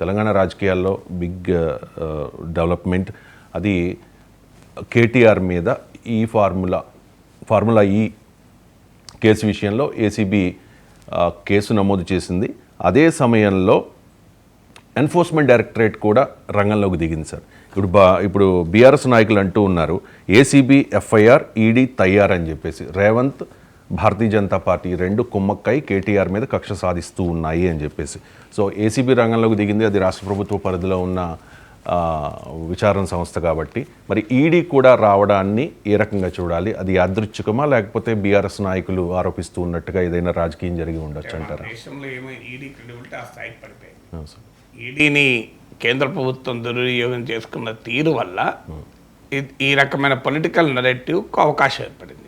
తెలంగాణ రాజకీయాల్లో big development అది కేటీఆర్ మీద ఈ ఫార్ములా ఈ కేసు విషయంలో ఏసీబీ కేసు నమోదు చేసింది. అదే సమయంలో ఎన్ఫోర్స్మెంట్ డైరెక్టరేట్ కూడా రంగంలోకి దిగింది సార్. ఇప్పుడు బీఆర్ఎస్ నాయకులు అంటూ ఉన్నారు ఏసీబీ ఎఫ్ఐఆర్ ఈడీ తయారు అని చెప్పేసి. రేవంత్ భారతీయ జనతా పార్టీ రెండు కుమ్మక్కై కేటీఆర్ మీద కక్ష సాధిస్తూ ఉన్నాయి అని చెప్పేసి. సో ఏసీబీ రంగంలోకి దిగింది, అది రాష్ట్ర ప్రభుత్వ పరిధిలో ఉన్న విచారణ సంస్థ కాబట్టి మరి ఈడీ కూడా రావడాన్ని ఏ రకంగా చూడాలి? అది యాదృచ్ఛికమా లేకపోతే బీఆర్ఎస్ నాయకులు ఆరోపిస్తూ ఉన్నట్టుగా ఏదైనా రాజకీయం జరిగి ఉండొచ్చు అంటారా? ఈడీని కేంద్ర ప్రభుత్వం దుర్వినియోగం చేసుకున్న తీరు వల్ల ఈ రకమైన పొలిటికల్ నెరేటివ్కు అవకాశం ఏర్పడింది.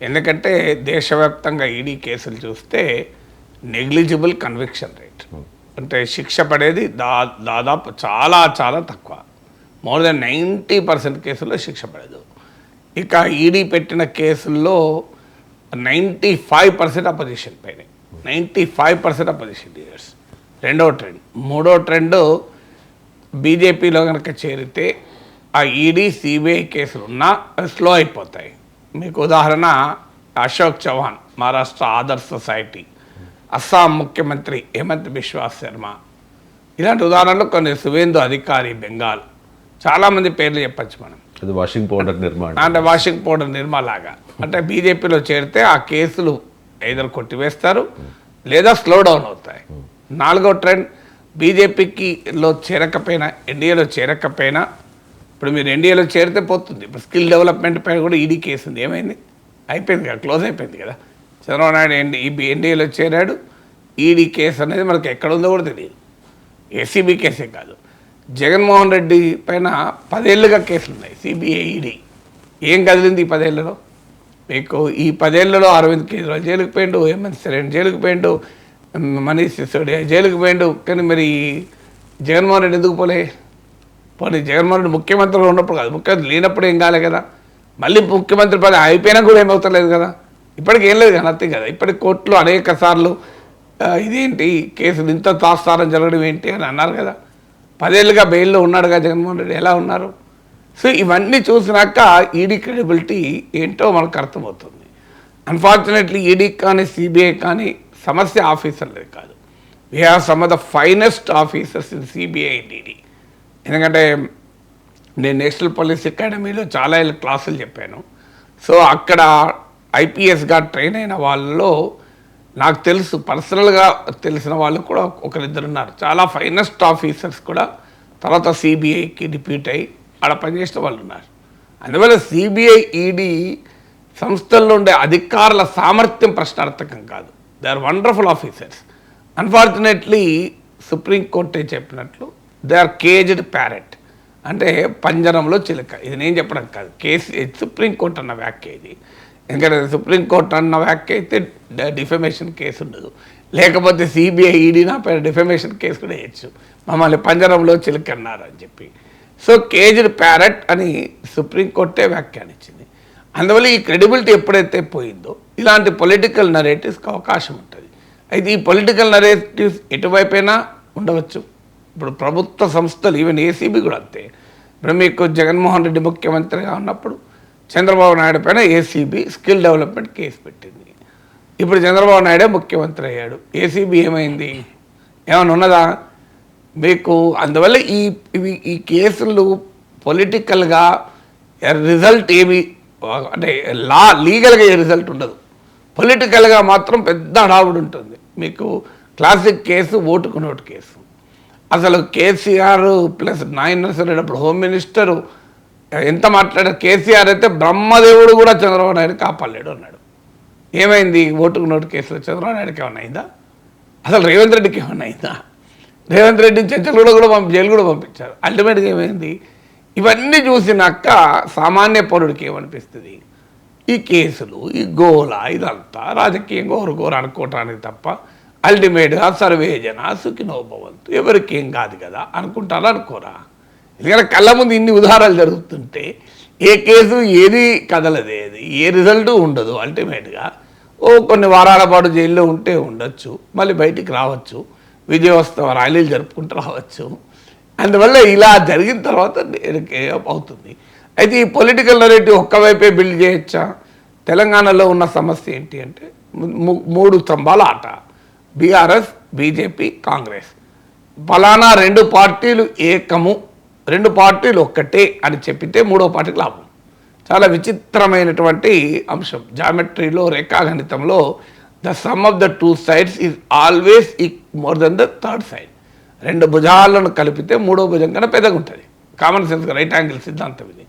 ఎందుకంటే దేశవ్యాప్తంగా ఈడీ కేసులు చూస్తే నెగ్లిజిబుల్ కన్విక్షన్ రేట్, అంటే శిక్ష పడేది దాదాపు చాలా చాలా తక్కువ. మోర్ దెన్ 90% కేసుల్లో శిక్ష పడదు. ఇక ఈడీ పెట్టిన కేసుల్లో 95% అపోజిషన్ పైన, 95% అపోజిషన్ లీడర్స్. రెండో ట్రెండ్. మూడో ట్రెండ్, బీజేపీలో కనుక చేరితే ఆ ఈడీ సిబిఐ కేసులు ఉన్నా స్లో అయిపోతాయి. మీకు ఉదాహరణ అశోక్ చౌహాన్, మహారాష్ట్ర ఆదర్శ్ సొసైటీ, అస్సాం ముఖ్యమంత్రి హేమంత్ బిశ్వా శర్మ, ఇలాంటి ఉదాహరణలు కొన్ని, సువేందు అధికారి బెంగాల్, చాలామంది పేర్లు చెప్పచ్చు మనం. అది వాషింగ్ పౌడర్ నిర్మాణం, అంటే వాషింగ్ పౌడర్ నిర్మాలాగా. అంటే బీజేపీలో చేరితే ఆ కేసులు ఏదో కొట్టివేస్తారు లేదా స్లో డౌన్ అవుతాయి. నాలుగో ట్రెండ్, బీజేపీలో చేరకపోయినా, ఎన్డీఏలో చేరకపోయినా, ఇప్పుడు మీరు ఎన్డీఏలో చేరితే పోతుంది. ఇప్పుడు స్కిల్ డెవలప్మెంట్ పైన కూడా ఈడీ కేసు ఉంది. ఏమైంది? అయిపోయింది కదా, క్లోజ్ అయిపోయింది కదా. చంద్రబాబు నాయుడు ఎన్డీఏలో చేరాడు. ఈడీ కేసు అనేది మనకు ఎక్కడ ఉందో కూడా తెలియదు. ఏసీబీ కేసే కాదు, జగన్మోహన్ రెడ్డి పైన 10 ఏళ్ళుగా కేసులు ఉన్నాయి సిబిఐ ఈడీ. ఏం కదిలింది ఈ 10 ఏళ్లలో? మీకు ఈ 10 ఏళ్లలో అరవింద్ కేజ్రీవాల్ జైలుకి పోయిండు, హేమంత్ సోరెన్ జైలుకి పోయిండు, మనీష్ సిసోడియా జైలుకి పోయిండు. కానీ మరి జగన్మోహన్ రెడ్డి ఎందుకు పోలే? పోనీ జగన్మోహన్ రెడ్డి ముఖ్యమంత్రిగా ఉన్నప్పుడు కాదు, ముఖ్యమంత్రి లేనప్పుడు ఏం కాలే కదా. మళ్ళీ ముఖ్యమంత్రి పని అయిపోయినా కూడా ఏమవుతలేదు కదా. ఇప్పటికి ఏం లేదు కదా, అంతే కదా. ఇప్పటికి కోర్టులో అనేక సార్లు ఇదేంటి కేసులు ఇంత తాత్సారం జరగడం ఏంటి అని అన్నారు కదా. 10 ఏళ్ళుగా బెయిల్లో ఉన్నాడుగా జగన్మోహన్ రెడ్డి, ఎలా ఉన్నారు? సో ఇవన్నీ చూసినాక ఈడీ క్రెడిబిలిటీ ఏంటో మనకు అర్థమవుతుంది. అన్ఫార్చునేట్లీ ఈడీ కానీ సిబిఐ కానీ సమస్య ఆఫీసర్లది కాదు. We have some of the finest officers in CBI and ED. ఎందుకంటే నేను నేషనల్ పోలీస్ అకాడమీలో చాలా ఏళ్ళ క్లాసులు చెప్పాను. సో అక్కడ ఐపీఎస్గా ట్రైన్ అయిన వాళ్ళలో నాకు తెలుసు, పర్సనల్గా తెలిసిన వాళ్ళు కూడా ఒకరిద్దరు ఉన్నారు. చాలా ఫైనెస్ట్ ఆఫీసర్స్ కూడా తర్వాత సిబిఐకి డిప్యూట్ అయ్యి అక్కడ పనిచేసిన వాళ్ళు ఉన్నారు. అందువల్ల సిబిఐ ఈడీ సంస్థల్లో ఉండే అధికారుల సామర్థ్యం ప్రశ్నార్థకం కాదు. They are wonderful officers. Unfortunately సుప్రీంకోర్టే చెప్పినట్లు దే ఆర్ కేజ్డ్ ప్యారెట్, అంటే పంజరంలో చిలుక. ఇది నేను చెప్పడం కాదు, సుప్రీంకోర్టు అన్న వ్యాఖ్య ఇది. ఎందుకంటే సుప్రీంకోర్టు అన్న వ్యాఖ్య అయితే డిఫమేషన్ కేసు ఉండదు, లేకపోతే సిబిఐ ఈడీ నా పైన డిఫమేషన్ కేసు కూడా వేయచ్చు, మమ్మల్ని పంజరంలో చిలుక అన్నారు అని చెప్పి. సో కేజ్డ్ ప్యారెట్ అని సుప్రీంకోర్టే వ్యాఖ్యానించింది. అందువల్ల ఈ క్రెడిబిలిటీ ఎప్పుడైతే పోయిందో ఇలాంటి పొలిటికల్ నరేటివ్స్కి అవకాశం ఉంటుంది. అయితే ఈ పొలిటికల్ నరేటివ్స్ ఎటువైపైనా ఉండవచ్చు. ఇప్పుడు ప్రభుత్వ సంస్థలు, ఈవెన్ ఏసీబీ కూడా అంతే. ఇప్పుడు మీకు జగన్మోహన్ రెడ్డి ముఖ్యమంత్రిగా ఉన్నప్పుడు చంద్రబాబు నాయుడు పైన ఏసీబీ స్కిల్ డెవలప్మెంట్ కేసు పెట్టింది. ఇప్పుడు చంద్రబాబు నాయుడే ముఖ్యమంత్రి అయ్యాడు, ఏసీబీ ఏమైంది? ఏమైనా ఉన్నదా మీకు? అందువల్ల ఈ కేసులు పొలిటికల్గా రిజల్ట్ ఏమి, అంటే లీగల్గా ఏ రిజల్ట్ ఉండదు, పొలిటికల్గా మాత్రం పెద్ద హడావుడి ఉంటుంది. మీకు క్లాసిక్ కేసు ఓటుకు నోటు కేసు. అసలు కేసీఆర్ ప్లస్ నాయనరెడ్డి అప్పుడు హోమ్ మినిస్టరు ఎంత మాట్లాడారు. కేసీఆర్ అయితే బ్రహ్మదేవుడు కూడా చంద్రబాబు నాయుడు కాపాడలేడు అన్నాడు. ఏమైంది ఓటుకు నోటు కేసులో? చంద్రబాబు నాయుడుకి ఏమన్నా అయిందా? అసలు రేవంత్ రెడ్డికి ఏమన్నా అయిందా? రేవంత్ రెడ్డిని చెంచలు కూడా జైలు కూడా పంపించారు. అల్టిమేట్గా ఏమైంది? ఇవన్నీ చూసినాక సామాన్య పౌరుడికి ఏమనిపిస్తుంది? ఈ కేసులు, ఈ గోల, ఇదంతా రాజకీయంగా గోర అనుకోవటానికి తప్ప అల్టిమేట్గా సర్వే జన సుఖినో భవంతు, ఎవరికి ఏం కాదు కదా అనుకుంటారా, అనుకోరా? ఎందుకంటే కళ్ళ ముందు ఇన్ని ఉదాహరణలు జరుగుతుంటే ఏ కేసు ఏది కదలదేది, ఏ రిజల్ట్ ఉండదు. అల్టిమేట్గా కొన్ని వారాల పాటు జైల్లో ఉంటే ఉండొచ్చు, మళ్ళీ బయటికి రావచ్చు. విజయోత్సవ ర్యాలీలు జరుపుకుంటూ రావచ్చు. అందువల్ల ఇలా జరిగిన తర్వాత అవుతుంది. అయితే ఈ పొలిటికల్ నరేటివ్ ఒక్కవైపే బిల్డ్ చేయొచ్చా? తెలంగాణలో ఉన్న సమస్య ఏంటి అంటే 3 స్తంభాల ఆట. BRS, BJP, Congress. ఫలానా 2 పార్టీలు ఏకము, 2 పార్టీలు ఒక్కటే అని చెప్పితే 3వ పార్టీకి లాభం. చాలా విచిత్రమైనటువంటి అంశం. జామెట్రీలో, రేఖాగణితంలో the sum of the 2 sides is always more than the third side. 2 భుజాలను కలిపితే 3వ భుజం కన్నా పెద్దగా ఉంటుంది. కామన్ సెన్స్ రైట్ యాంగిల్ సిద్ధాంతం ఇది.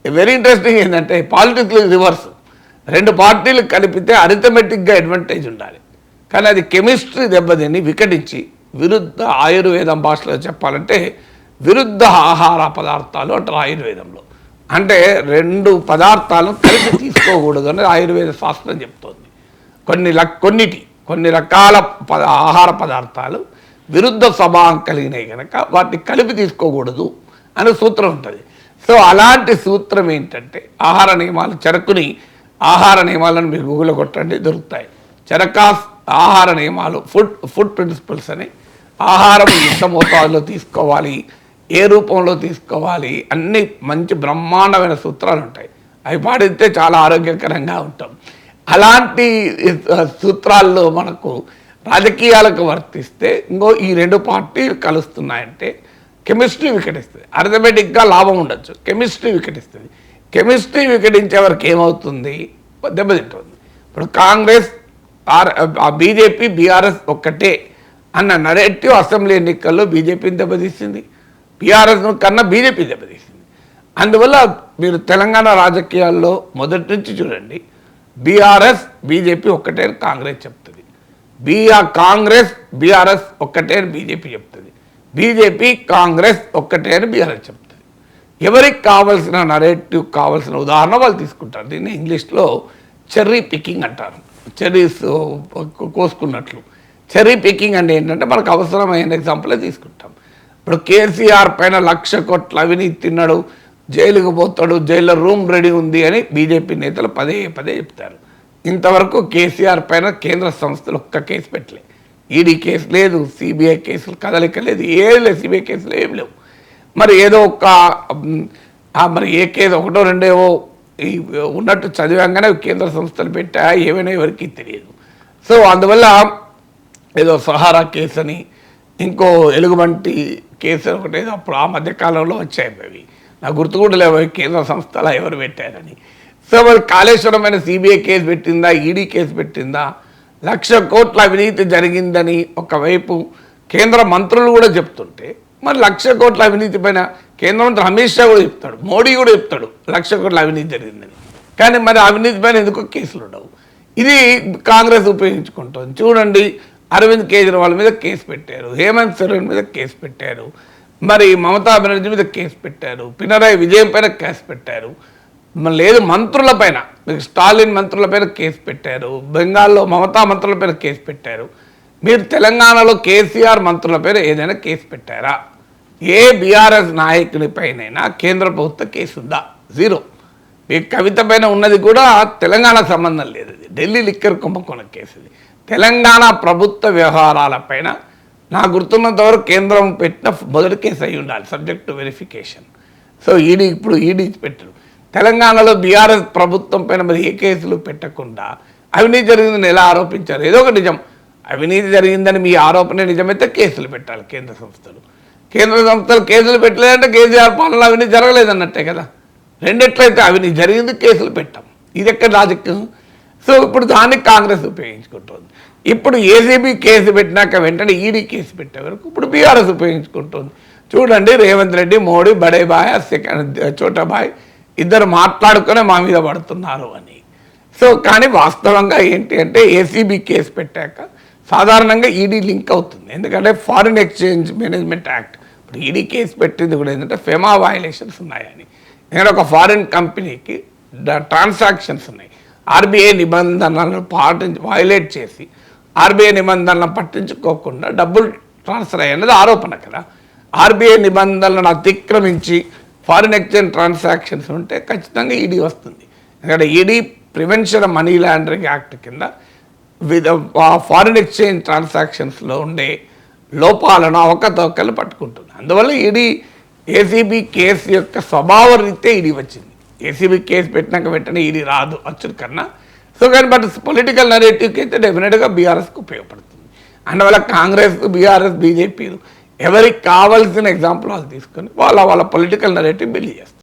వెరీ ఇంట్రెస్టింగ్ ఏంటంటే పాలిటిక్స్లో రివర్స్. 2 పార్టీలు కలిపితే అరిథమెటిక్గా అడ్వాంటేజ్ ఉండాలి, కానీ అది కెమిస్ట్రీ దెబ్బతిని వికటించి విరుద్ధ, ఆయుర్వేదం భాషలో చెప్పాలంటే విరుద్ధ ఆహార పదార్థాలు అంటారు ఆయుర్వేదంలో. అంటే 2 పదార్థాలను కలిపి తీసుకోకూడదు అని ఆయుర్వేద శాస్త్రం చెప్తోంది. కొన్ని రకాల ఆహార పదార్థాలు విరుద్ధ స్వభావం కలిగినాయి కనుక వాటిని కలిపి తీసుకోకూడదు అనే సూత్రం ఉంటుంది. సో అలాంటి సూత్రం ఏంటంటే ఆహార నియమాలు, చెరకుని ఆహార నియమాలను మీరు గూగుల్లో కొట్టండి, దొరుకుతాయి. చెరకాస్ ఆహార నియమాలు, ఫుడ్ ప్రిన్సిపల్స్ అని. ఆహారం ఎంత మోతాదులో తీసుకోవాలి, ఏ రూపంలో తీసుకోవాలి, అన్ని మంచి బ్రహ్మాండమైన సూత్రాలు ఉంటాయి. అవి పాటిస్తే చాలా ఆరోగ్యకరంగా ఉంటాం. అలాంటి సూత్రాల్లో మనకు రాజకీయాలకు వర్తిస్తే ఈ 2 పార్టీలు కలుస్తున్నాయంటే కెమిస్ట్రీ వికటిస్తుంది. అర్థమెటిక్గా లాభం ఉండొచ్చు, కెమిస్ట్రీ వికటిస్తుంది. కెమిస్ట్రీ వికటించే వరకు ఏమవుతుంది? దెబ్బతింటుంది. ఇప్పుడు కాంగ్రెస్, బీజేపీ, బీఆర్ఎస్ ఒక్కటే అన్న నరేటివ్ అసెంబ్లీ ఎన్నికల్లో బీజేపీని దెబ్బతీసింది, బీఆర్ఎస్ను కన్నా బీజేపీ దెబ్బతీసింది. అందువల్ల మీరు తెలంగాణ రాజకీయాల్లో మొదటి నుంచి చూడండి, బీఆర్ఎస్, బీజేపీ ఒక్కటే అని కాంగ్రెస్ చెప్తుంది, కాంగ్రెస్, బీఆర్ఎస్ ఒక్కటే అని బీజేపీ చెప్తుంది, బీజేపీ, కాంగ్రెస్ ఒక్కటే అని బీఆర్ఎస్ చెప్తుంది. ఎవరికి కావాల్సిన నరేటివ్, కావాల్సిన ఉదాహరణ వాళ్ళు తీసుకుంటారు. దీన్ని ఇంగ్లీష్లో చెర్రీ పికింగ్ అంటారు. చెర్రీస్ కోసుకున్నట్లు. చెర్రీ పికింగ్ అంటే ఏంటంటే మనకు అవసరమైన ఎగ్జాంపులే తీసుకుంటాం. ఇప్పుడు కేసీఆర్ పైన 1,00,000 కోట్ల అవినీతి తిన్నాడు, జైలుకు పోతాడు, జైల్లో రూమ్ రెడీ ఉంది అని బీజేపీ నేతలు పదే చెప్తారు. ఇంతవరకు కేసీఆర్ పైన కేంద్ర సంస్థలు ఒక్క కేసు పెట్టలే. ఈడీ కేసు లేదు, సిబిఐ కేసులు కదలిక లేదు, ఏం లేదు, సిబిఐ కేసులు ఏం లేవు. మరి ఏదో మరి ఏ కేసు 1, 2 ఉన్నట్టు చదివాగానే కేంద్ర సంస్థలు పెట్టా, ఏమైనా ఎవరికి తెలియదు. సో అందువల్ల ఏదో సహారా కేసు అని, ఇంకో ఎలుగుబంటి కేసు ఒకటి ఏదో అప్పుడు ఆ మధ్యకాలంలో వచ్చాయి. అవి నాకు గుర్తు కూడా లేవు కేంద్ర సంస్థలు ఎవరు పెట్టారని. సో మరి కాళేశ్వరమైన సిబిఐ కేసు పెట్టిందా, ఈడీ కేసు పెట్టిందా? 1,00,000 కోట్ల అవినీతి జరిగిందని ఒకవైపు కేంద్ర మంత్రులు కూడా చెప్తుంటే, మరి 1,00,000 కోట్ల అవినీతి పైన కేంద్ర మంత్రి అమిత్ షా కూడా చెప్తాడు, మోడీ కూడా చెప్తాడు 1,00,000 కోట్ల అవినీతి జరిగిందని. కానీ మరి అవినీతి పైన ఎందుకు కేసులు ఉండవు? ఇది కాంగ్రెస్ ఉపయోగించుకుంటుంది. చూడండి, అరవింద్ కేజ్రీవాల్ మీద కేసు పెట్టారు, హేమంత్ సోరెన్ మీద కేసు పెట్టారు, మరి మమతా బెనర్జీ మీద కేసు పెట్టారు, పినరాయి విజయన్ పైన కేసు పెట్టారు, లేదు మంత్రులపైన, స్టాలిన్ మంత్రులపైన కేసు పెట్టారు, బెంగాల్లో మమతా మంత్రులపైన కేసు పెట్టారు. మీరు తెలంగాణలో కేసీఆర్ మంత్రులపైన ఏదైనా కేసు పెట్టారా? ఏ బీఆర్ఎస్ నాయకుని పైనైనా కేంద్ర ప్రభుత్వ కేసు ఉందా? 0. మీ కవిత పైన ఉన్నది కూడా తెలంగాణకు సంబంధం లేదు, అది ఢిల్లీ లిక్కర్ కుంభకోణం కేసు. ఇది తెలంగాణ ప్రభుత్వ వ్యవహారాలపైన నాకు గుర్తున్నంతవరకు కేంద్రం పెట్టిన మొదటి కేసు అయి ఉండాలి, సబ్జెక్ట్ టు వెరిఫికేషన్. సో ఇప్పుడు ఈడీ పెట్టరు. తెలంగాణలో బీఆర్ఎస్ ప్రభుత్వం పైన మరి ఏ కేసులు పెట్టకుండా అవినీతి జరిగిందని ఎలా ఆరోపించారు? ఏదో ఒక నిజం, అవినీతి జరిగిందని మీ ఆరోపణ నిజమైతే కేసులు పెట్టాలి కేంద్ర సంస్థలు. కేంద్ర సంస్థలు కేసులు పెట్టలేదంటే కేసీఆర్ పాలనలో అవినీతి జరగలేదన్నట్టే కదా. రెండిట్లయితే అవినీతి జరిగింది, కేసులు పెట్టాం, ఇది ఎక్కడ రాజకీయం? సో ఇప్పుడు దాన్ని కాంగ్రెస్ ఉపయోగించుకుంటుంది. ఇప్పుడు ఏసీబీ కేసు పెట్టినాక వెంటనే ఈడీ కేసు పెట్టే వరకు ఇప్పుడు బీఆర్ఎస్ ఉపయోగించుకుంటుంది. చూడండి, రేవంత్ రెడ్డి, మోడీ, బడే బాయ్, చోటా బాయ్ ఇద్దరు మాట్లాడుకునే మా మీద పడుతున్నారు అని. సో కానీ వాస్తవంగా ఏంటి అంటే ఏసీబీ కేసు పెట్టాక సాధారణంగా ఈడీ లింక్ అవుతుంది, ఎందుకంటే ఫారిన్ ఎక్స్చేంజ్ మేనేజ్మెంట్ యాక్ట్. ఇప్పుడు ఈడీ కేసు పెట్టింది కూడా ఏంటంటే ఫెమా వయలేషన్స్ ఉన్నాయని. ఎందుకంటే ఒక ఫారిన్ కంపెనీకి ట్రాన్సాక్షన్స్ ఉన్నాయి, ఆర్బీఐ నిబంధనలను వయలేట్ చేసి ఆర్బీఐ నిబంధనలను పట్టించుకోకుండా డబ్బులు ట్రాన్స్ఫర్ అయ్యేది ఆరోపణ కదా. ఆర్బీఐ నిబంధనలను అతిక్రమించి ఫారిన్ ఎక్స్చేంజ్ ట్రాన్సాక్షన్స్ ఉంటే ఖచ్చితంగా ఈడీ వస్తుంది. ఎందుకంటే ED prevention money laundering act కింద ఫారిన్ ఎక్స్చేంజ్ ట్రాన్సాక్షన్స్లో ఉండే లోపాలను అవకతవకలు పట్టుకుంటుంది. అందువల్ల ఈడీ ఏసీబీ కేసు యొక్క స్వభావ రీతే ఈడీ వచ్చింది. ఏసీబీ కేసు పెట్టినాక వెంటనే ఈడీ రాదు అచ్చుల కన్నా. సో కానీ బట్ పొలిటికల్ నరేటివ్కి అయితే డెఫినెట్గా బీఆర్ఎస్కి ఉపయోగపడుతుంది. అందువల్ల కాంగ్రెస్, బీఆర్ఎస్, బీజేపీలు ఎవరికి కావాల్సిన ఎగ్జాంపుల్ వాళ్ళు తీసుకొని వాళ్ళ పొలిటికల్ నరేటివ్ బిల్డ్ చేస్తారు.